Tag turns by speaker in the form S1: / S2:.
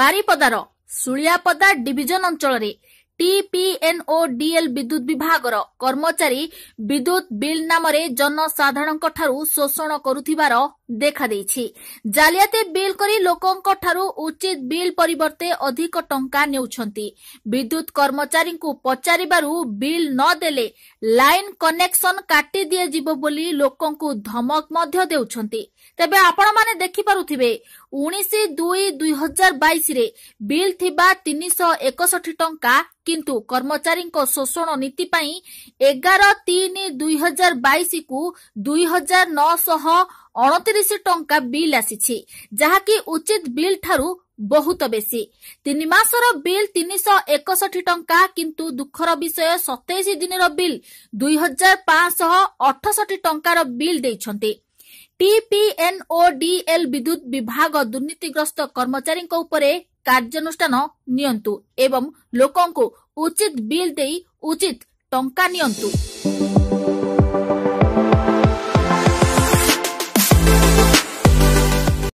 S1: बारिपदार सुलियापदा division अंचल टीपीएनओडीएल विद्युत विभागर कर्मचारी विद्युत बिल नाम जनसाधारण शोषण करुथिबार देखा देछि। जालियाती बिल करी लोकंक ठारू उचित बिल परिवर्ते अधिक टंका नेउछंती। विद्युत कर्मचारी को पचारिबारु बिल न देले लाइन कनेक्शन काटी दिए जिवो बोली लोकंकु धमक मध्य देउछंती। तेबे आपण माने देखि पारुथिबे 19/2/2022 रे बिल थिबा 361 टंका किंतु कर्मचारी को शोषण नीति पाई 11/3/2022 को 2929 टंका बिल आसीछि, जहाकी उचित बिल ठारू बहुत बेसी। 3 मासर बिल 361 टंका किंतु दुखर विषय 27 दिनर बिल 2568 टंकार बिल देइछंती। टीपीएनओडीएल विद्युत विभाग दुर्नीतिग्रस्त कर्मचारी उपरे कार्यानुष्ठान नियंतु एवं लोकंकु उचित बिल देई उचित टंका नियंतु।